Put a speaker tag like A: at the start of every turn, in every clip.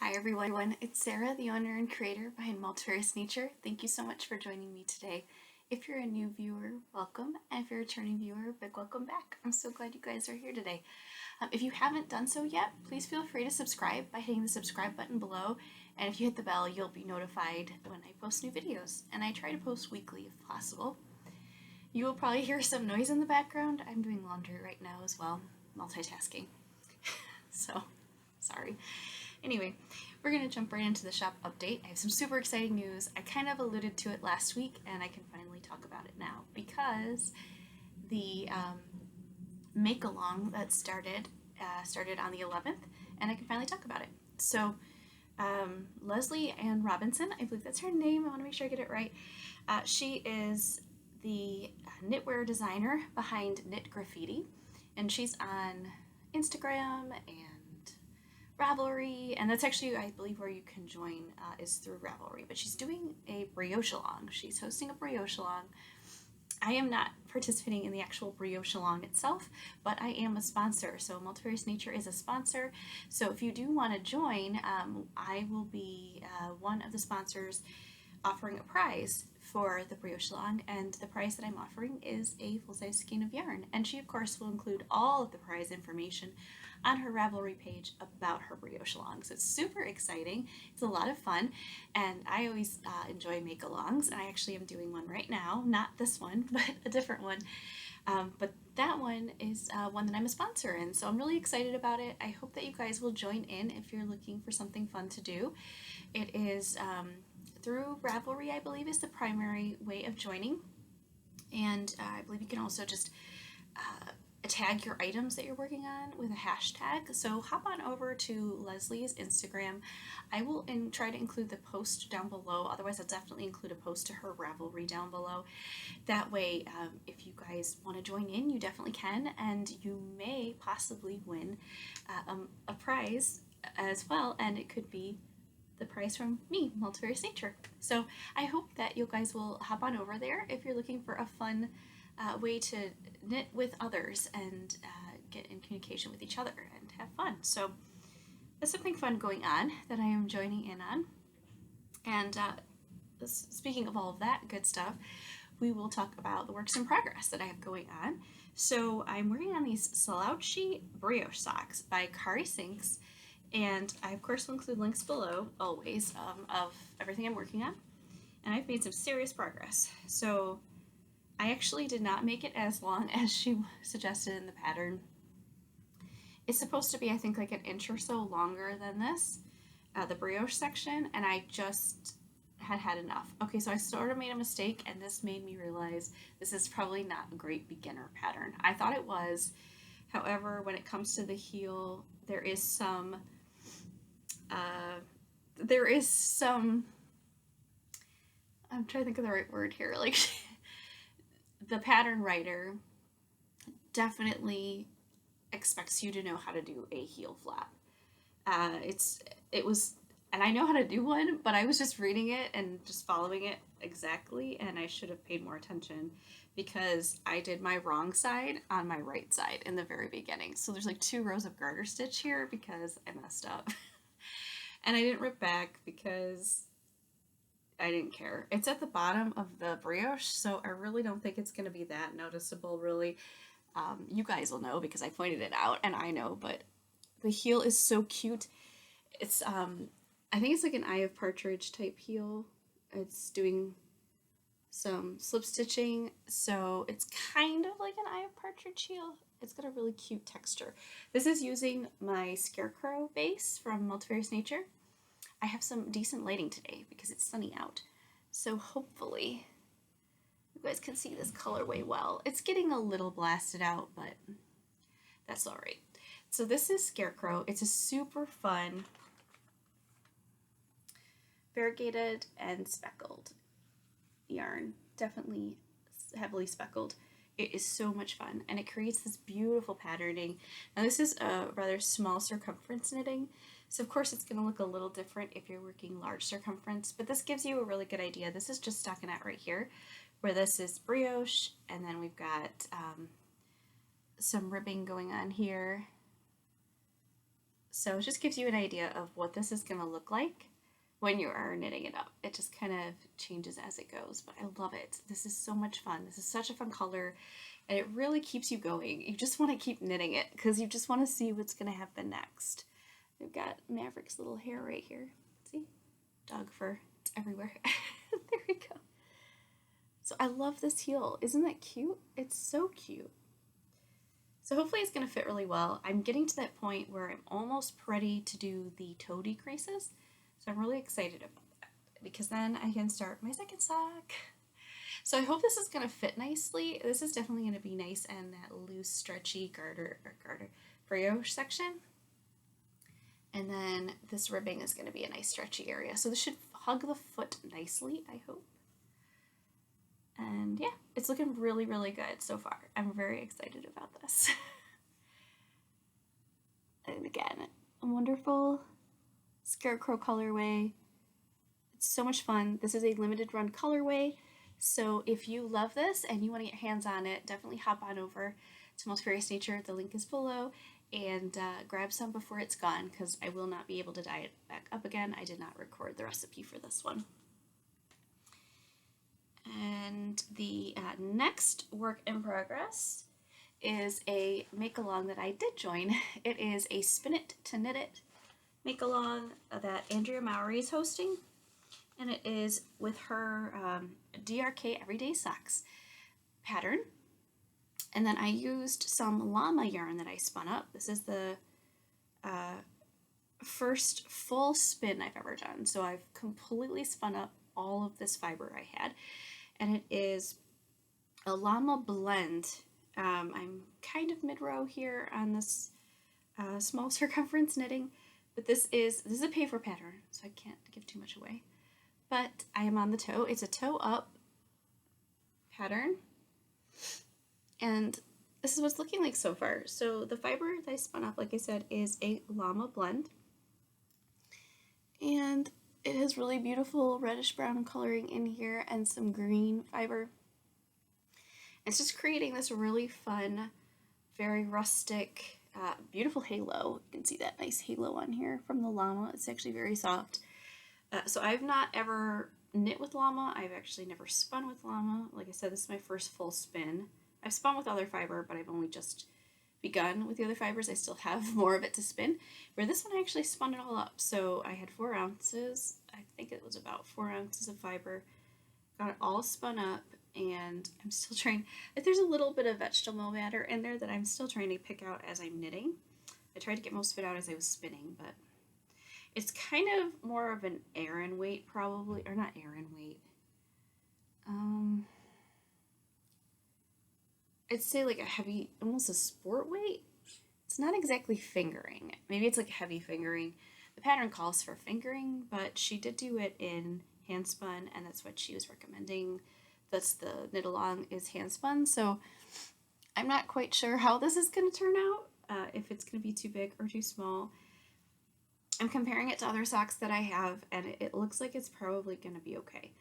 A: Hi everyone, it's Sarah, the owner and creator behind Multifarious Nature. Thank you so much for joining me today. If you're a new viewer, welcome, and if you're a returning viewer, big welcome back. I'm so glad you guys are here today. If you haven't done so yet, please feel free to subscribe by hitting the subscribe button below, and if you hit the bell, you'll be notified when I post new videos, and I try to post weekly if possible. You will probably hear some noise in the background. I'm doing laundry right now as well, multitasking. So, sorry. Anyway, we're going to jump right into the shop update. I have some super exciting news. I kind of alluded to it last week, and I can finally talk about it now because the make-along that started on the 11th, and I can finally talk about it. So, Leslie Ann Robinson, I believe that's her name. I want to make sure I get it right. She is the knitwear designer behind Knit Graffiti, and she's on Instagram and Ravelry, and that's actually, I believe, where you can join is through Ravelry. But she's doing a brioche-a-long. She's hosting a brioche-a-long. I am not participating in the actual brioche-a-long itself, but I am a sponsor. So Multifarious Nature is a sponsor. So if you do want to join, I will be one of the sponsors offering a prize for the brioche-a-long, and the prize that I'm offering is a full-size skein of yarn. And she, of course, will include all of the prize information on her Ravelry page about her brioche-a-long. So it's super exciting. It's a lot of fun, and I always enjoy make-alongs, and I actually am doing one right now. Not this one, but a different one. But that one is one that I'm a sponsor in, so I'm really excited about it. I hope that you guys will join in if you're looking for something fun to do. It is through Ravelry, I believe, is the primary way of joining, and I believe you can also just tag your items that you're working on with a hashtag. So hop on over to Leslie's Instagram. I will try to include the post down below. Otherwise, I'll definitely include a post to her Ravelry down below. That way, if you guys want to join in, you definitely can, and you may possibly win a prize as well, and it could be the prize from me, Multifarious Nature. So I hope that you guys will hop on over there if you're looking for a fun way to knit with others and get in communication with each other and have fun. So there's something fun going on that I am joining in on. And speaking of all of that good stuff, we will talk about the works in progress that I have going on. So I'm working on these slouchy brioche socks by Kari Sinks, and I of course will include links below always of everything I'm working on. And I've made some serious progress. So I actually did not make it as long as she suggested in the pattern. It's supposed to be, I think, like an inch or so longer than this, the brioche section, and I just had enough. Okay, so I sort of made a mistake, and this made me realize this is probably not a great beginner pattern. I thought it was. However, when it comes to the heel, there is some, I'm trying to think of the right word here, like, the pattern writer definitely expects you to know how to do a heel flap. And I know how to do one, but I was just reading it and just following it exactly, and I should have paid more attention because I did my wrong side on my right side in the very beginning. So there's like 2 rows of garter stitch here because I messed up. And I didn't rip back because I didn't care. It's at the bottom of the brioche, so I really don't think it's going to be that noticeable, really. You guys will know because I pointed it out, and I know, but the heel is so cute. It's, I think it's like an Eye of Partridge type heel. It's doing some slip stitching, so it's kind of like an Eye of Partridge heel. It's got a really cute texture. This is using my Scarecrow base from Multifarious Nature. I have some decent lighting today because it's sunny out, so hopefully you guys can see this colorway well. It's getting a little blasted out, but that's all right. So this is Scarecrow. It's a super fun variegated and speckled yarn, definitely heavily speckled. It is so much fun, and it creates this beautiful patterning. Now this is a rather small circumference knitting, so of course it's going to look a little different if you're working large circumference, but this gives you a really good idea. This is just stockinette right here, where this is brioche, and then we've got some ribbing going on here. So it just gives you an idea of what this is going to look like when you are knitting it up. It just kind of changes as it goes, but I love it. This is so much fun. This is such a fun color, and it really keeps you going. You just want to keep knitting it because you just want to see what's going to happen next. We've got Maverick's little hair right here. See? Dog fur. It's everywhere. There we go. So I love this heel. Isn't that cute? It's so cute. So hopefully it's going to fit really well. I'm getting to that point where I'm almost ready to do the toe decreases. So I'm really excited about that because then I can start my second sock. So I hope this is going to fit nicely. This is definitely going to be nice in that loose, stretchy garter brioche section. And then this ribbing is going to be a nice stretchy area. So this should hug the foot nicely, I hope. And yeah, it's looking really, really good so far. I'm very excited about this. And again, a wonderful scarecrow colorway. It's so much fun. This is a limited run colorway. So if you love this and you want to get hands on it, definitely hop on over to Multifarious Nature. The link is below. And grab some before it's gone because I will not be able to dye it back up again. I did not record the recipe for this one. And the next work in progress is a make-along that I did join. It is a Spin It to Knit It make-along that Andrea Mowry is hosting. And it is with her DRK Everyday Socks pattern. And then I used some llama yarn that I spun up. This is the first full spin I've ever done. So I've completely spun up all of this fiber I had. And it is a llama blend. I'm kind of mid-row here on this small circumference knitting, but this is a paper pattern, so I can't give too much away. But I am on the toe. It's a toe up pattern, and this is what it's looking like so far. So the fiber that I spun up, like I said, is a llama blend, and it has really beautiful reddish brown coloring in here and some green fiber. It's just creating this really fun, very rustic, beautiful halo. You can see that nice halo on here from the llama. It's actually very soft. So I've not ever knit with llama. I've actually never spun with llama. Like I said, this is my first full spin. I've spun with other fiber, but I've only just begun with the other fibers. I still have more of it to spin. Where this one I actually spun it all up. So I had 4 ounces. I think it was about 4 ounces of fiber. Got it all spun up, and I'm still trying. There's a little bit of vegetable matter in there that I'm still trying to pick out as I'm knitting. I tried to get most of it out as I was spinning, but it's kind of more of an Aran weight probably, or not Aran weight. I'd say like a heavy, almost a sport weight. It's not exactly fingering. Maybe it's like heavy fingering. The pattern calls for fingering, but she did do it in hand spun, and that's what she was recommending. That's the knit along is hand spun. So I'm not quite sure how this is going to turn out, if it's going to be too big or too small. I'm comparing it to other socks that I have, and it looks like it's probably going to be okay,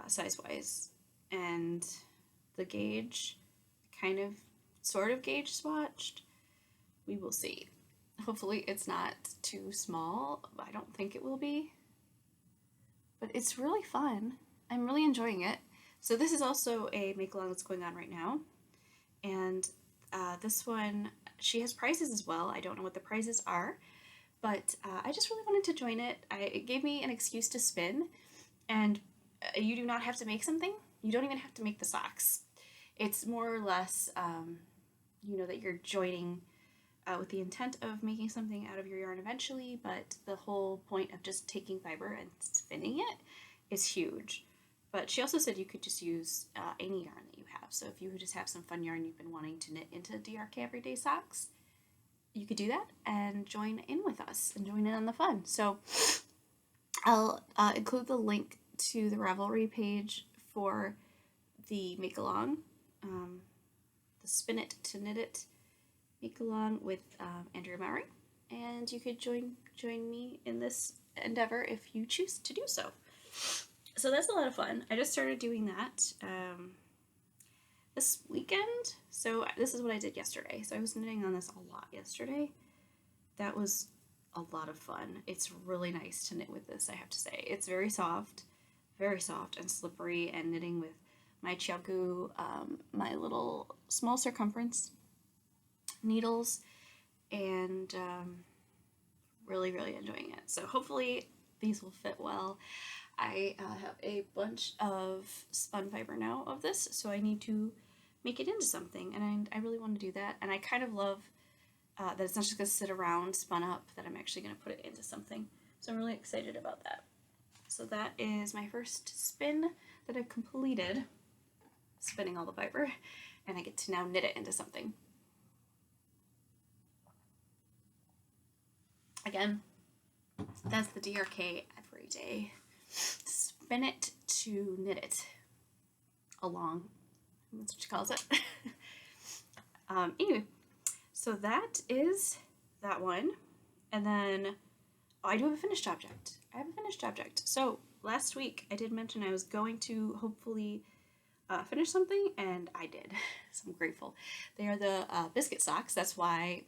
A: size-wise. And the gauge, kind of, sort of gauge swatched. We will see. Hopefully it's not too small. I don't think it will be. But it's really fun. I'm really enjoying it. So this is also a make-along that's going on right now. And this one, she has prizes as well. I don't know what the prizes are. But I just really wanted to join it. It gave me an excuse to spin, and you do not have to make something. You don't even have to make the socks. It's more or less, that you're joining with the intent of making something out of your yarn eventually, but the whole point of just taking fiber and spinning it is huge. But she also said you could just use any yarn that you have. So if you just have some fun yarn you've been wanting to knit into DRK Everyday Socks, you could do that and join in with us and join in on the fun. So I'll include the link to the Ravelry page for the make-along, the Spin It to Knit It make-along with Andrea Mowry, and you could join me in this endeavor if you choose to do so. So that's a lot of fun. I just started doing that this weekend. So this is what I did yesterday. So I was knitting on this a lot yesterday. That was a lot of fun. It's really nice to knit with this, I have to say. It's very soft and slippery, and knitting with my Chiagu, my little small circumference needles, and really, really enjoying it. So hopefully these will fit well. I have a bunch of spun fiber now of this, so I need to make it into something, and I really want to do that. And I kind of love that it's not just going to sit around spun up, that I'm actually going to put it into something. So I'm really excited about that. So that is my first spin that I've completed, spinning all the fiber, and I get to now knit it into something. Again, that's the DRK every day. Spin it to knit it along. That's what she calls it. Anyway, so that is that one. And then I do have a finished object. I have a finished object. So last week I did mention I was going to hopefully finish something, and I did. So I'm grateful. They are the Biscuit Socks. That's why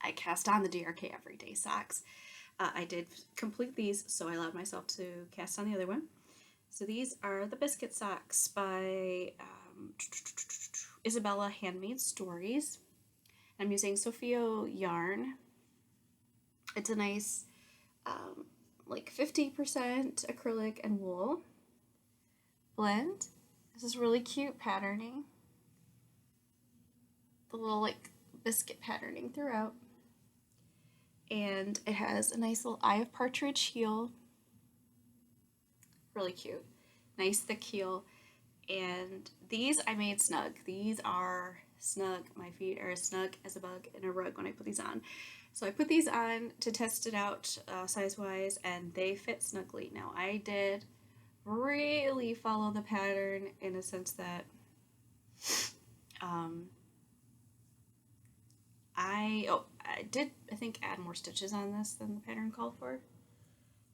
A: I cast on the DRK Everyday Socks. I did complete these, so I allowed myself to cast on the other one. So these are the Biscuit Socks by Isabella Handmade Stories. I'm using Sophia yarn. It's a nice like 50% acrylic and wool blend. This is really cute patterning. The little like biscuit patterning throughout. And it has a nice little eye of partridge heel. Really cute. Nice thick heel. And these I made snug. These are snug. My feet are as snug as a bug in a rug when I put these on. So I put these on to test it out size-wise, and they fit snugly. Now I did really follow the pattern in a sense that I did, I think, add more stitches on this than the pattern called for,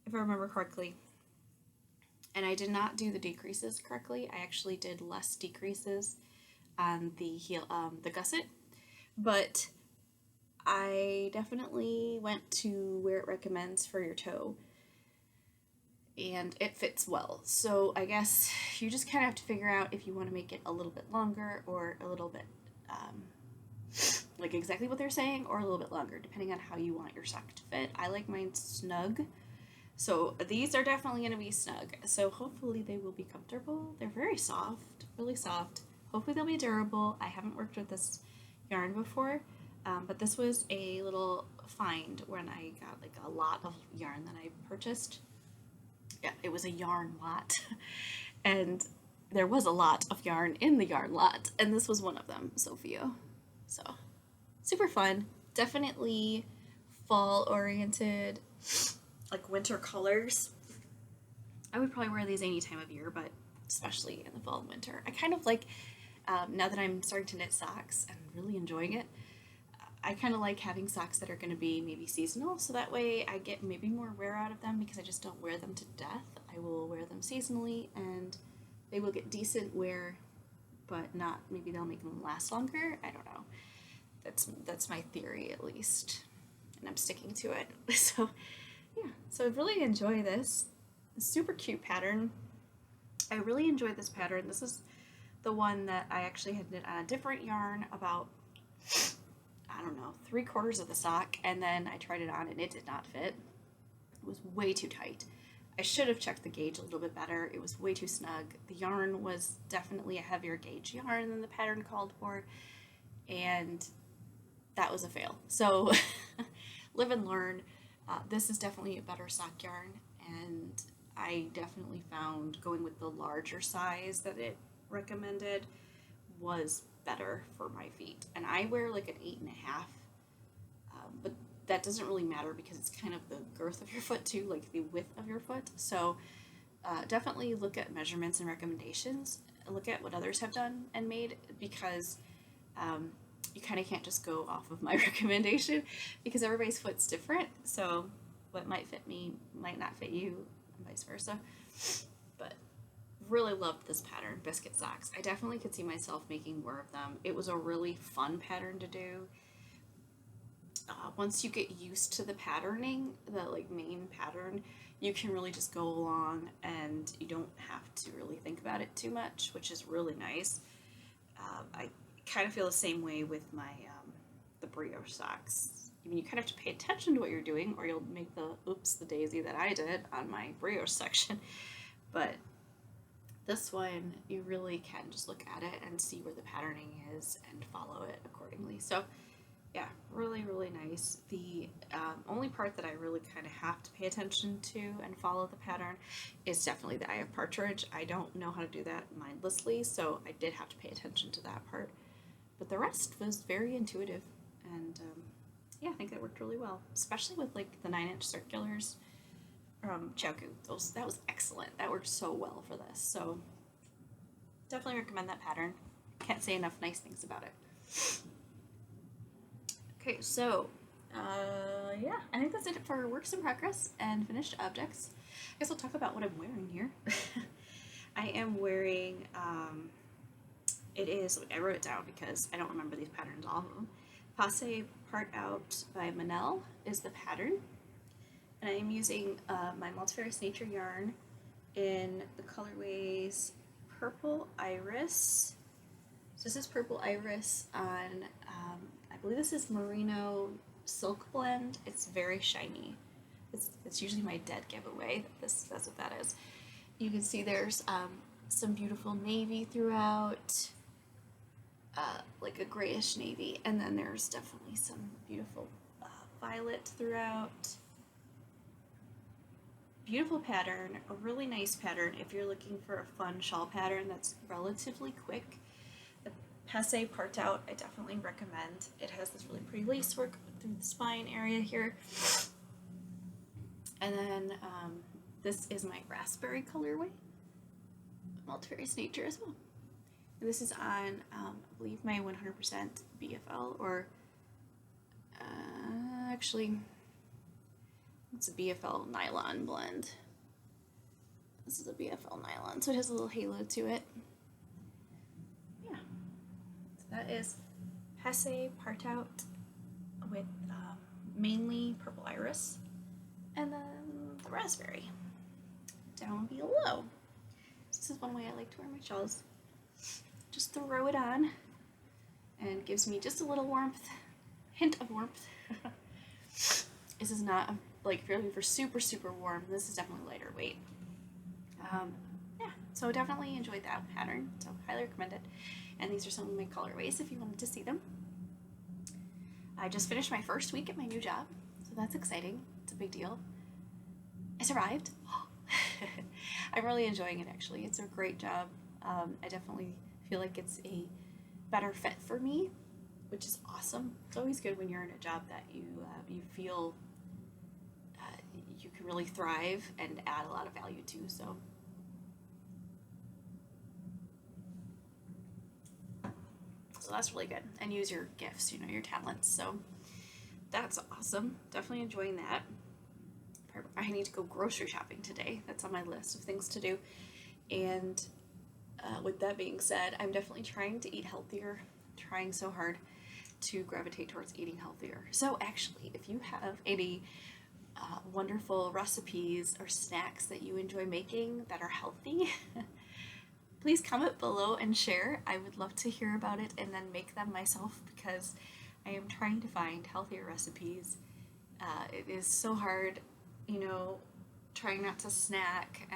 A: if I remember correctly. And I did not do the decreases correctly. I actually did less decreases on the heel, the gusset, but I definitely went to where it recommends for your toe, and it fits well. So I guess you just kind of have to figure out if you want to make it a little bit longer or a little bit like exactly what they're saying, or a little bit longer, depending on how you want your sock to fit. I like mine snug, so these are definitely going to be snug. So hopefully they will be comfortable. They're very soft, really soft. Hopefully they'll be durable. I haven't worked with this yarn before, but this was a little find when I got like a lot of yarn that I purchased. Yeah, it was a yarn lot, and there was a lot of yarn in the yarn lot, and this was one of them, Sophia. So super fun. Definitely fall oriented, like winter colors. I would probably wear these any time of year, but especially in the fall and winter. I kind of like, now that I'm starting to knit socks and really enjoying it, I kind of like having socks that are going to be maybe seasonal, so that way I get maybe more wear out of them because I just don't wear them to death. I will wear them seasonally, and they will get decent wear, but not, maybe they'll make them last longer. I don't know. That's my theory, at least, and I'm sticking to it. So yeah, so I really enjoy this. Super cute pattern. I really enjoyed this pattern. This is the one that I actually had knit on a different yarn about, I don't know, 3/4 of the sock, and then I tried it on and it did not fit. It was way too tight. I should have checked the gauge a little bit better. It was way too snug. The yarn was definitely a heavier gauge yarn than the pattern called for, and that was a fail. So live and learn. This is definitely a better sock yarn, and I definitely found going with the larger size that it recommended was better for my feet. And I wear like an 8.5, but that doesn't really matter because it's kind of the girth of your foot too, like the width of your foot. So definitely look at measurements and recommendations. Look at what others have done and made, because you kind of can't just go off of my recommendation because everybody's foot's different. So what might fit me might not fit you, and vice versa. But really loved this pattern, Biscuit Socks. I definitely could see myself making more of them. It was a really fun pattern to do. once you get used to the patterning, the like main pattern, you can really just go along and you don't have to really think about it too much, which is really nice. I kind of feel the same way with my the brioche socks. I mean, you kind of have to pay attention to what you're doing, or you'll make the oops the daisy that I did on my brioche section. But this one, you really can just look at it and see where the patterning is and follow it accordingly. So yeah, really, really nice. The only part that I really kind of have to pay attention to and follow the pattern is definitely the eye of partridge. I don't know how to do that mindlessly, so I did have to pay attention to that part. But the rest was very intuitive, and yeah, I think it worked really well, especially with like the 9-inch circulars from Chaku. That was excellent. That worked so well for this. So definitely recommend that pattern. Can't say enough nice things about it. Okay, so yeah, I think that's it for works in progress and finished objects. I guess I'll talk about what I'm wearing here. I am wearing, I wrote it down because I don't remember these patterns, all of them. Passe Partout by Manel is the pattern. And I am using my Multifarious Nature yarn in the colorways Purple Iris. So this is Purple Iris on, I believe this is Merino Silk Blend. It's very shiny. It's usually my dead giveaway. That's what that is. You can see there's some beautiful navy throughout, like a grayish navy, and then there's definitely some beautiful violet throughout. Beautiful pattern, a really nice pattern if you're looking for a fun shawl pattern that's relatively quick. The Passe Partout I definitely recommend. It has this really pretty lace work through the spine area here. And then this is my raspberry colorway, Multifarious Nature as well. And this is on, I believe, my 100% BFL, or actually, it's a BFL nylon blend. This is a BFL nylon, so it has a little halo to it. Yeah, so that is Passe Partout with mainly Purple Iris, and then the raspberry down below. So this is one way I like to wear my shawls. Just throw it on, and it gives me just a little warmth, hint of warmth. This is not like if you're looking for super, super warm, this is definitely lighter weight. Yeah, so definitely enjoyed that pattern, so highly recommend it. And these are some of my colorways if you wanted to see them. I just finished my first week at my new job, so that's exciting. It's a big deal. I survived. I'm really enjoying it, actually. It's a great job. I definitely feel like it's a better fit for me, which is awesome. It's always good when you're in a job that you feel you can really thrive and add a lot of value to. So that's really good. And use your gifts, your talents. So that's awesome. Definitely enjoying that. I need to go grocery shopping today. That's on my list of things to do. And with that being said, I'm definitely trying to eat healthier, trying so hard to gravitate towards eating healthier. So actually, if you have any wonderful recipes or snacks that you enjoy making that are healthy, please comment below and share. I would love to hear about it and then make them myself, because I am trying to find healthier recipes. It is so hard, trying not to snack,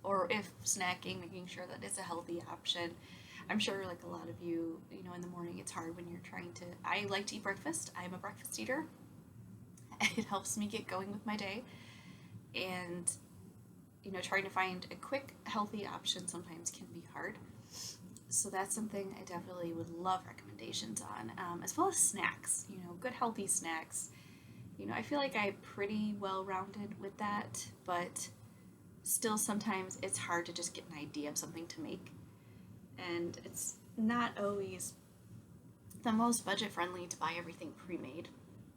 A: or if snacking, making sure that it's a healthy option. I'm sure like a lot of you, in the morning it's hard when you're trying to, I like to eat breakfast. I'm a breakfast eater. It helps me get going with my day. And, trying to find a quick, healthy option sometimes can be hard. So that's something I definitely would love recommendations on, as well as snacks, good healthy snacks. I feel like I'm pretty well-rounded with that, but still sometimes it's hard to just get an idea of something to make. And it's not always the most budget-friendly to buy everything pre-made.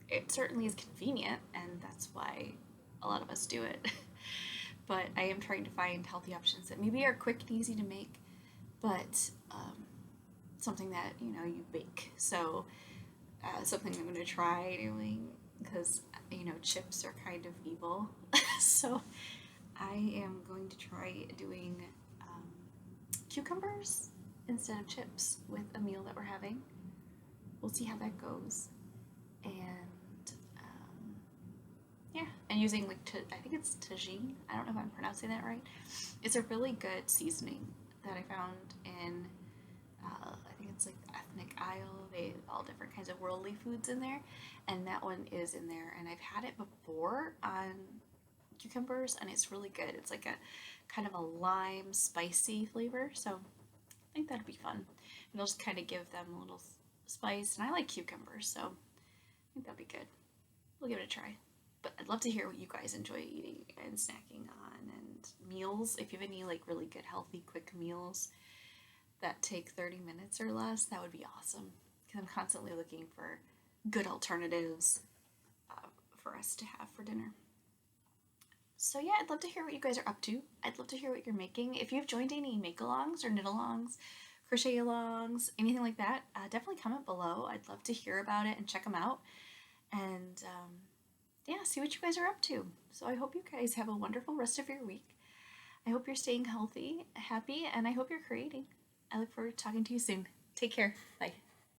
A: It certainly is convenient, and that's why a lot of us do it. But I am trying to find healthy options that maybe are quick and easy to make, but something that, you bake. So something I'm going to try doing because, you know, chips are kind of evil. So I am going to try doing um, cucumbers instead of chips with a meal that we're having. We'll see how that goes. And yeah, and using like I think it's tagine. I don't know if I'm pronouncing that right. It's a really good seasoning that I found in I think it's like the ethnic aisle. They have all different kinds of worldly foods in there, and that one is in there. And I've had it before on cucumbers, and it's really good. It's like a kind of a lime spicy flavor, so I think that'd be fun. It'll just kind of give them a little spice, and I like cucumbers, so I think that'd be good. We'll give it a try. But I'd love to hear what you guys enjoy eating and snacking on, and meals. If you have any like really good, healthy, quick meals that take 30 minutes or less, that would be awesome. Because I'm constantly looking for good alternatives for us to have for dinner. So yeah, I'd love to hear what you guys are up to. I'd love to hear what you're making. If you've joined any make-alongs or knit-alongs, crochet-alongs, anything like that, definitely comment below. I'd love to hear about it and check them out. And yeah, see what you guys are up to. So I hope you guys have a wonderful rest of your week. I hope you're staying healthy, happy, and I hope you're creating. I look forward to talking to you soon. Take care. Bye.